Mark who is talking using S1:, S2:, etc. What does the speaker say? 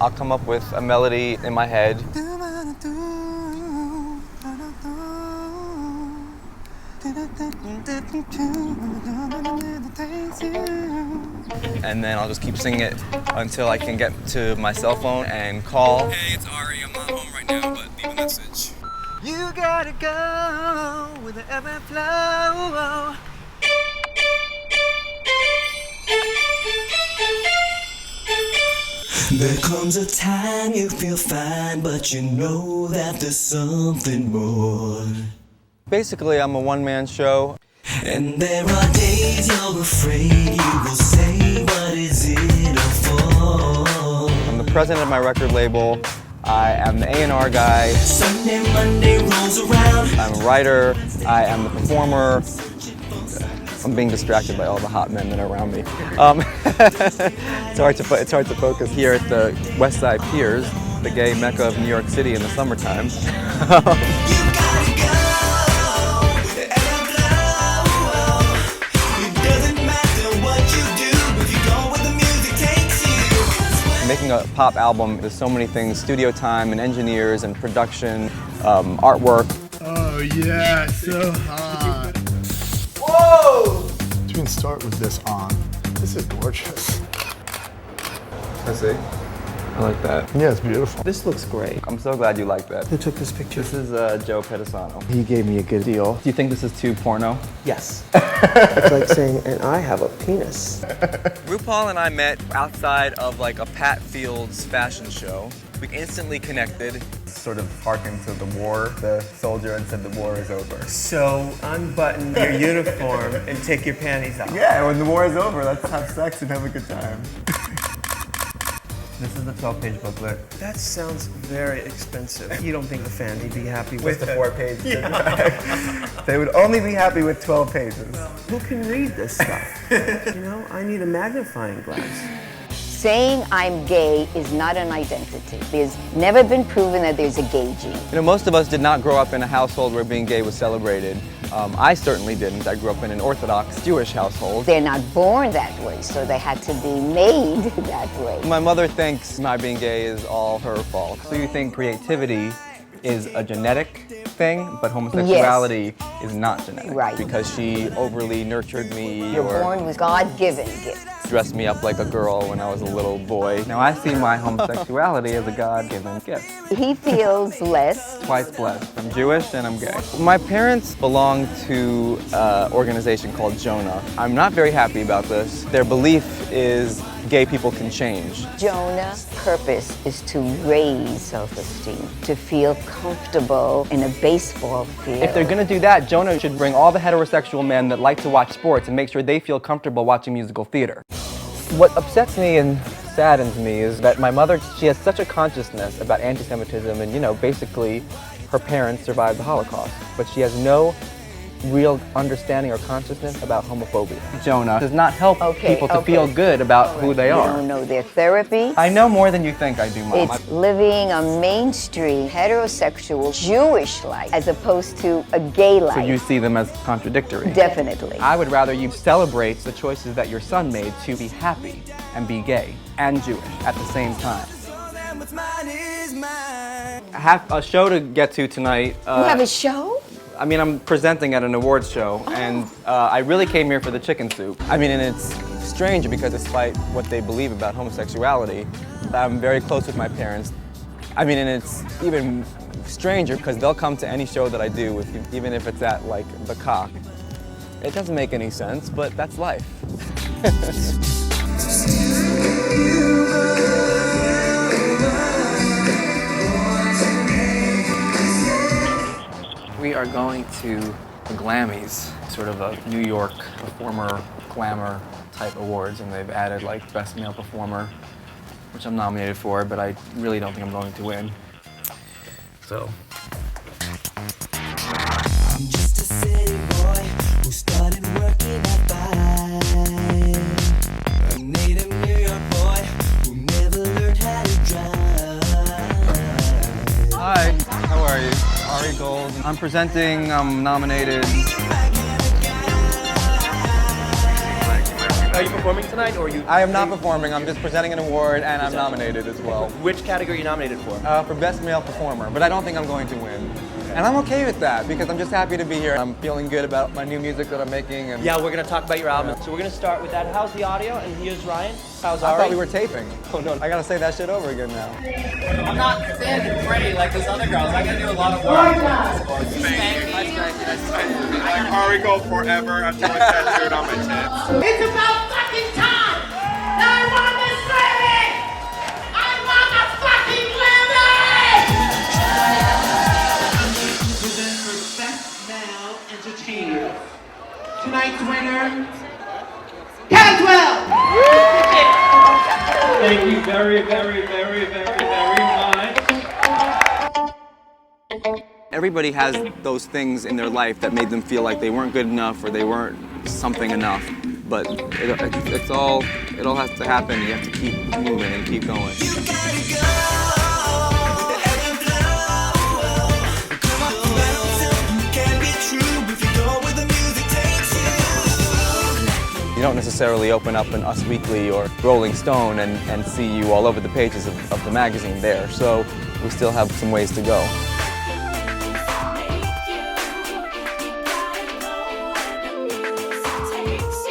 S1: I'll come up with a melody in my head. And then I'll just keep singing it until I can get to my cell phone and call. Hey, it's Ari. I'm not home right now, but leave a message. You gotta go with the ebb and flow.
S2: There comes a time you feel fine, but you know that there's something more.
S1: Basically, I'm a one-man show.
S2: And there are days you're afraid you will say, what is it all for?
S1: I'm the president of my record label. I am the A&R guy.
S2: Sunday, Monday rolls around.
S1: I'm a writer. I am the performer. I'm being distracted by all the hot men that are around me. It's hard to focus here at the West Side Piers, the gay mecca of New York City in the summertime. Making a pop album, there's so many things, studio time and engineers and production, artwork.
S3: Oh yeah, so hot.
S1: Whoa!
S3: You can start with this on. This is gorgeous.
S1: I see. I like that.
S3: Yeah, it's beautiful.
S4: This looks great.
S1: I'm so glad you like that.
S4: Who took this picture?
S1: This is Joe Pedisano.
S4: He gave me a good deal.
S1: Do you think this is too porno?
S4: Yes. It's like saying, and I have a penis.
S1: RuPaul and I met outside of like a Pat Fields fashion show. We instantly connected. Sort of hearkened to the war, the soldier, and said the war is over.
S4: So unbutton your uniform and take your panties off.
S1: Yeah, when the war is over, let's have sex and have a good time. This is the 12-page booklet.
S4: That sounds very expensive. You don't think the fan would be happy with
S1: the 4 pages.
S4: Yeah.
S1: They would only be happy with 12 pages.
S4: Who can read this stuff? You know, I need a magnifying glass.
S5: Saying I'm gay is not an identity. There's never been proven that there's a gay gene.
S1: You know, most of us did not grow up in a household where being gay was celebrated. I certainly didn't. I grew up in an Orthodox Jewish household.
S5: They're not born that way, so they had to be made that way.
S1: My mother thinks my being gay is all her fault. So you think creativity is a genetic thing, but homosexuality is not genetic.
S5: Right.
S1: Because she overly nurtured me
S5: You're
S1: or
S5: born with God-given gifts.
S1: dressed me up like a girl when I was a little boy. Now I see my homosexuality as a God-given gift.
S5: He feels less.
S1: Twice blessed. I'm Jewish and I'm gay. My parents belong to an organization called Jonah. I'm not very happy about this. Their belief is gay people can change.
S5: Jonah's purpose is to raise self-esteem, to feel comfortable in a baseball field.
S1: If they're gonna do that, Jonah should bring all the heterosexual men that like to watch sports and make sure they feel comfortable watching musical theater. What upsets me and saddens me is that my mother, she has such a consciousness about anti-Semitism and, you know, basically her parents survived the Holocaust, but she has no real understanding or consciousness about homophobia. Jonah does not help people to feel good about who they are.
S5: You don't know their therapy.
S1: I know more than you think I do, Mom.
S5: It's living a mainstream heterosexual Jewish life as opposed to a gay life.
S1: So you see them as contradictory.
S5: Definitely.
S1: I would rather you celebrate the choices that your son made to be happy and be gay and Jewish at the same time. I have a show to get to tonight.
S5: You have a show?
S1: I mean, I'm presenting at an awards show, and I really came here for the chicken soup. I mean, and it's strange because despite what they believe about homosexuality, I'm very close with my parents. I mean, and it's even stranger because they'll come to any show that I do, with, even if it's at, like, the Cock. It doesn't make any sense, but that's life. We are going to the Glammys, sort of a New York performer glamour type awards, and they've added like Best Male Performer, which I'm nominated for, but I really don't think I'm going to win. So.
S2: I'm just a city boy who started working at 5. A native New York boy who never learned how to drive.
S1: Hi, how are you? Ari Gold. I'm presenting, I'm nominated.
S4: Are you performing tonight, or are you?
S1: I am not performing. I'm just presenting an award, and I'm nominated as well.
S4: Which category are you nominated for?
S1: For Best Male Performer, but I don't think I'm going to win. And I'm okay with that because I'm just happy to be here. I'm feeling good about my new music that I'm making. And
S4: Yeah, we're gonna talk about your album. So we're gonna start with that. How's the audio? And here's Ryan. How's
S1: I
S4: Ari?
S1: thought we were taping. Oh no, I gotta say that shit over again now.
S6: I'm not standing pretty like those other girls. I gotta do a lot of work.
S7: Like Ari go forever until it's tattooed on my tits.
S8: It's about fucking time! I want this Grammy! I want a fucking Grammy! Present for Best Male Entertainer. Tonight's winner, Caswell!
S6: Thank you very, very, very, very, very much.
S1: Everybody has those things in their life that made them feel like they weren't good enough or they weren't something enough. But it all has to happen. You have to keep moving and keep going.
S2: You gotta go, ebb and flow. Come on, mountain can be true if you go where the music takes you.
S1: You don't necessarily open up an Us Weekly or Rolling Stone and see you all over the pages of the magazine there. So we still have some ways to go.
S9: Make you gotta know where the music takes you.